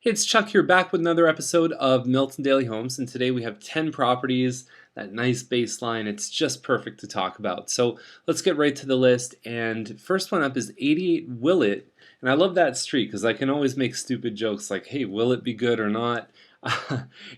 Hey, it's Chuck here back with another episode of Milton Daily Homes, and today we have 10 properties, that nice baseline. It's just perfect to talk about. So let's get right to the list, and first one up is 88 Willett, and I love that street because I can always make stupid jokes like, hey, will it be good or not?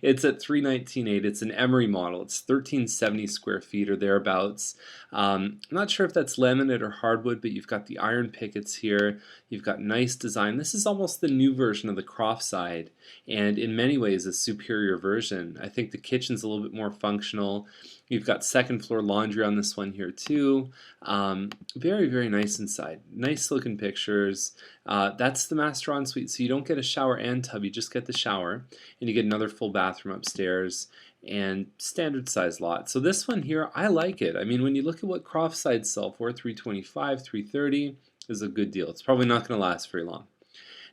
It's at 319.8. It's an Emery model. It's 1370 square feet or thereabouts. I'm not sure if that's laminate or hardwood, but you've got the iron pickets here. You've got nice design. This is almost the new version of the Croft side, and in many ways a superior version. I think the kitchen's a little bit more functional. You've got second floor laundry on this one here too. Very, very nice inside. Nice looking pictures. That's the master ensuite, so you don't get a shower and tub, you just get the shower, and you get another full bathroom upstairs and standard size lot. So this one here, I like it. I mean, when you look at what Croft sides sell for, 325, 330 is a good deal. It's probably not going to last very long.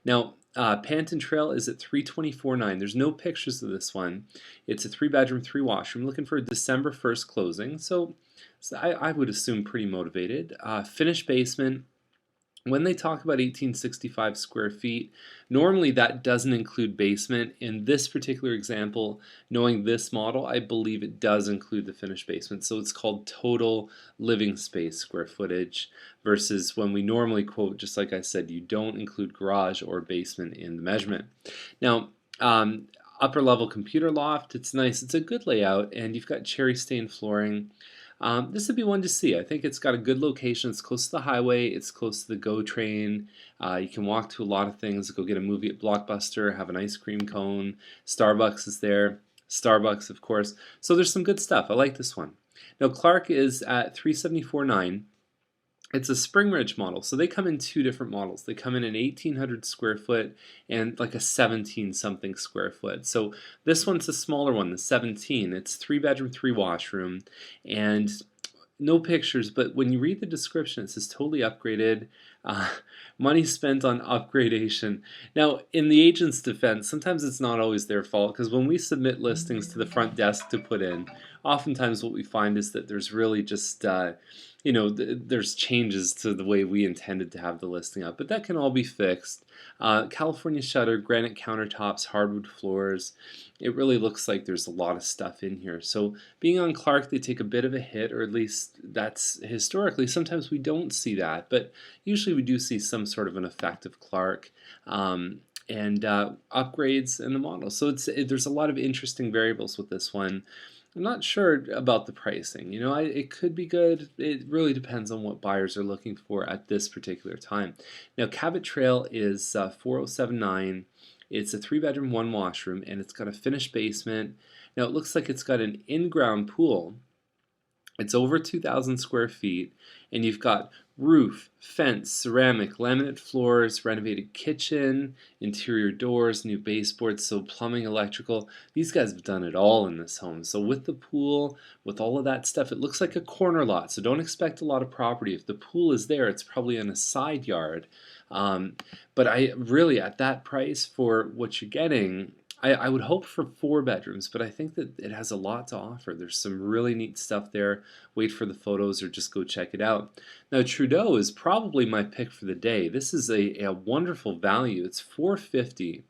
Now, Panton Trail is at 324.9. There's no pictures of this one. It's a 3-bedroom, 3-washroom. Looking for a December 1st closing. So I would assume pretty motivated. Finished basement. When they talk about 1865 square feet, normally that doesn't include basement. In this particular example, knowing this model, I believe it does include the finished basement. So it's called total living space square footage versus when we normally quote, just like I said, you don't include garage or basement in the measurement. Now, upper level computer loft, it's nice. It's a good layout, and you've got cherry stained flooring. This would be one to see. I think it's got a good location. It's close to the highway. It's close to the GO train. You can walk to a lot of things. Go get a movie at Blockbuster, have an ice cream cone. Starbucks is there. Starbucks, of course. So there's some good stuff. I like this one. Now Clark is at 374.9. It's a Spring Ridge model, so they come in two different models. They come in an 1800 square foot and like a 17 something square foot. So this one's a smaller one, the 17. It's 3-bedroom, 3-washroom, and no pictures, but when you read the description, it says totally upgraded, money spent on upgradation. Now, in the agent's defense, sometimes it's not always their fault, because when we submit listings to the front desk to put in, oftentimes what we find is that there's really just there's changes to the way we intended to have the listing up, but that can all be fixed. California shutter, granite countertops, hardwood floors. It really looks like there's a lot of stuff in here. So being on Clark, they take a bit of a hit, or at least that's historically. Sometimes we don't see that, but usually we do see some sort of an effect of Clark. And upgrades in the model. So there's a lot of interesting variables with this one. I'm not sure about the pricing. It could be good. It really depends on what buyers are looking for at this particular time. Now, Cabot Trail is 4079. It's a 3-bedroom, 1-washroom, and it's got a finished basement. Now, it looks like it's got an in-ground pool. It's over 2,000 square feet, and you've got roof, fence, ceramic, laminate floors, renovated kitchen, interior doors, new baseboards, so plumbing, electrical. These guys have done it all in this home. So with the pool, with all of that stuff, it looks like a corner lot, so don't expect a lot of property. If the pool is there, it's probably in a side yard. But I really, at that price for what you're getting, I would hope for 4 bedrooms, but I think that it has a lot to offer. There's some really neat stuff there. Wait for the photos or just go check it out. Now, Trudeau is probably my pick for the day. This is a wonderful value. It's $450.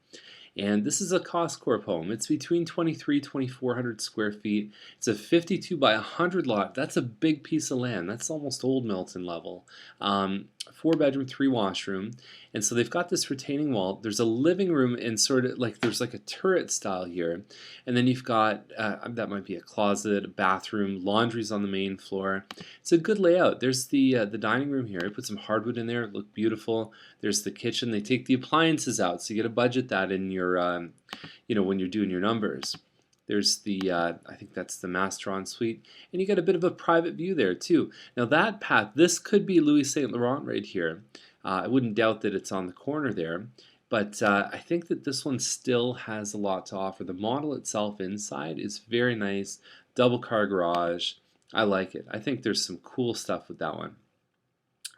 And this is a Coscorp home. It's between 2,400 square feet. It's a 52 by 100 lot. That's a big piece of land. That's almost Old Milton level. 4-bedroom, 3-washroom. And so they've got this retaining wall. There's a living room and sort of like there's like a turret style here. And then you've got, that might be a closet, a bathroom, laundry's on the main floor. It's a good layout. There's the dining room here. I put some hardwood in there. It looked beautiful. There's the kitchen. They take the appliances out, so you got to budget that in your, when you're doing your numbers. There's the, I think that's the master ensuite, and you got a bit of a private view there too. Now that path, this could be Louis Saint Laurent right here. I wouldn't doubt that it's on the corner there, but I think that this one still has a lot to offer. The model itself inside is very nice, double car garage. I like it. I think there's some cool stuff with that one.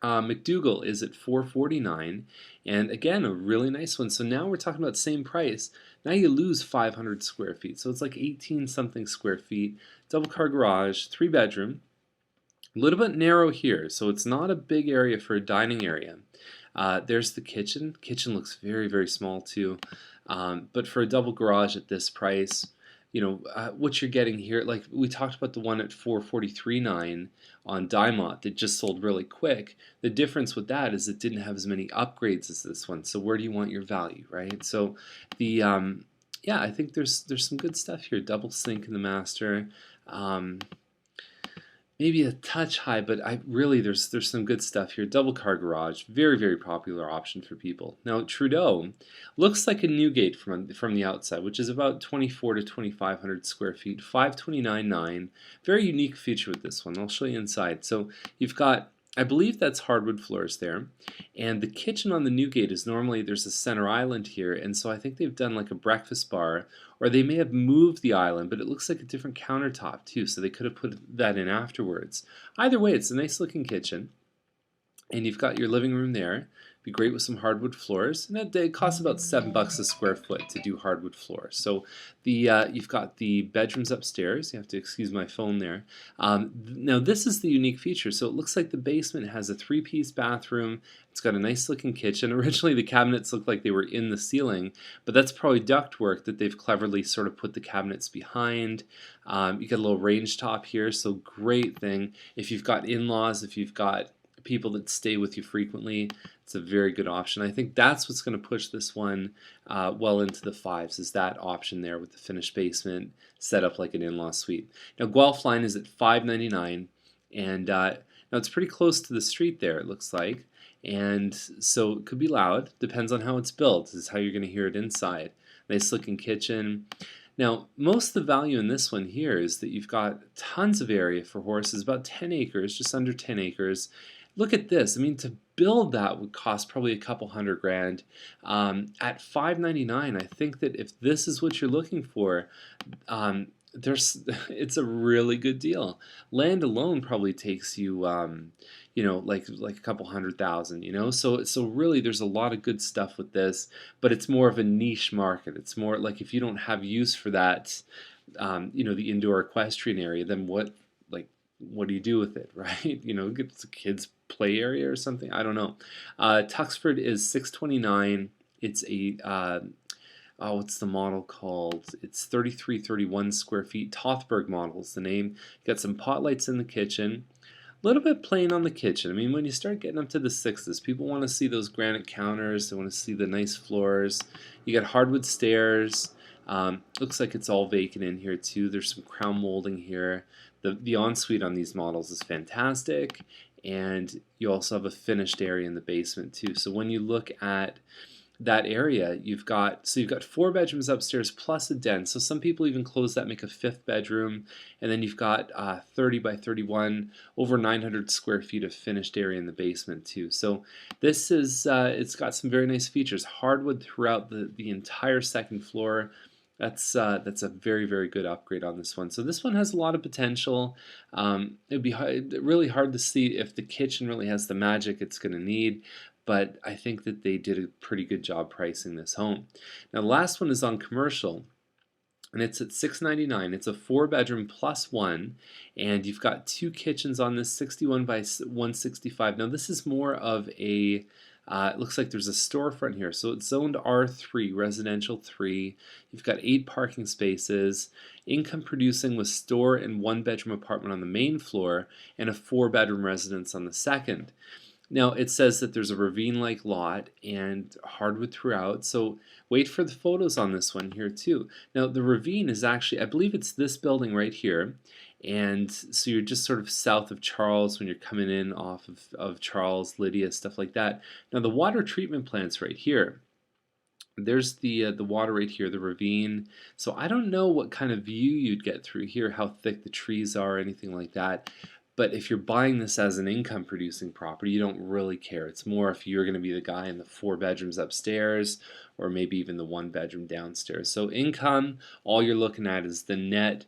McDougall is at 449, and again, a really nice one. So now we're talking about same price. Now you lose 500 square feet, so it's like 18 something square feet. Double car garage, 3-bedroom. A little bit narrow here, so it's not a big area for a dining area. There's the kitchen. Kitchen looks very, very small too. But for a double garage at this price, what you're getting here, like we talked about the one at 443.9 on Dimont that just sold really quick. The difference with that is it didn't have as many upgrades as this one. So where do you want your value, right? So the yeah, I think there's some good stuff here. Double sink in the master. Um, Maybe a touch high, but there's some good stuff here. Double car garage, very, very popular option for people. Now Trudeau looks like a Newgate from the outside, which is about 24 to 2,500 square feet, 529.9. Very unique feature with this one. I'll show you inside. So you've got, I believe that's hardwood floors there, and the kitchen on the Newgate is normally there's a center island here, and so I think they've done like a breakfast bar, or they may have moved the island, but it looks like a different countertop too, so they could have put that in afterwards. Either way, it's a nice looking kitchen, and you've got your living room there. Be great with some hardwood floors, and it costs about $7 a square foot to do hardwood floors. So you've got the bedrooms upstairs. You have to excuse my phone there. Now this is the unique feature. So it looks like the basement has a 3-piece bathroom. It's got a nice looking kitchen. Originally the cabinets looked like they were in the ceiling, but that's probably ductwork that they've cleverly sort of put the cabinets behind. You got a little range top here, so great thing if you've got in-laws, if you've got people that stay with you frequently. It's a very good option. I think that's what's going to push this one well into the fives, is that option there with the finished basement set up like an in-law suite. Now Guelph line is at $599, and now it's pretty close to the street there, it looks like, and so it could be loud. Depends on how it's built. This is how you're going to hear it inside. Nice looking kitchen. Now, most of the value in this one here is that you've got tons of area for horses, about 10 acres, just under 10 acres. Look at this. I mean, to build that would cost probably a couple $100,000. At $599, I think that if this is what you're looking for, it's a really good deal. Land alone probably takes you, like a couple $100,000. So really, there's a lot of good stuff with this, but it's more of a niche market. It's more like if you don't have use for that, the indoor equestrian area, then what do you do with it, right? Get a kids play area or something. I don't know. Tuxford is $629. It's a what's the model called? It's 3331 square feet. Tothberg model is the name. Got some pot lights in the kitchen. A little bit plain on the kitchen. I mean, when you start getting up to the sixes, people want to see those granite counters. They want to see the nice floors. You got hardwood stairs. Looks like it's all vacant in here too. There's some crown molding here. The ensuite on these models is fantastic, and you also have a finished area in the basement too. So when you look at that area, you've got 4 bedrooms upstairs plus a den. So some people even close that, make a 5th bedroom, and then you've got 30 by 31, over 900 square feet of finished area in the basement too. So this is it's got some very nice features. Hardwood throughout the entire second floor. That's a very, very good upgrade on this one. So this one has a lot of potential. It'd be really hard to see if the kitchen really has the magic it's going to need, but I think that they did a pretty good job pricing this home. Now the last one is on commercial, and it's at $699. It's a 4-bedroom plus one, and you've got 2 kitchens on this, 61 by 165. Now this is more of a it looks like there's a storefront here, so it's zoned R3, residential 3. You've got 8 parking spaces, income producing with store and 1-bedroom apartment on the main floor, and a 4-bedroom residence on the second. Now it says that there's a ravine-like lot and hardwood throughout, so wait for the photos on this one here too. Now the ravine is actually, I believe it's this building right here, and so you're just sort of south of Charles when you're coming in off of Charles, Lydia, stuff like that. Now the water treatment plant's right here. There's the water right here, the ravine. So I don't know what kind of view you'd get through here, how thick the trees are, anything like that. But if you're buying this as an income producing property, you don't really care. It's more if you're going to be the guy in the 4 bedrooms upstairs, or maybe even the 1-bedroom downstairs. So income, all you're looking at is the net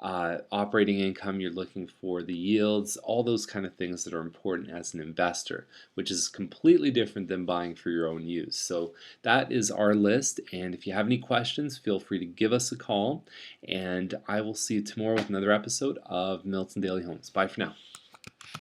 operating income. You're looking for the yields, all those kind of things that are important as an investor, which is completely different than buying for your own use. So that is our list, and if you have any questions, feel free to give us a call, and I will see you tomorrow with another episode of Milton Daily Homes. Bye for now.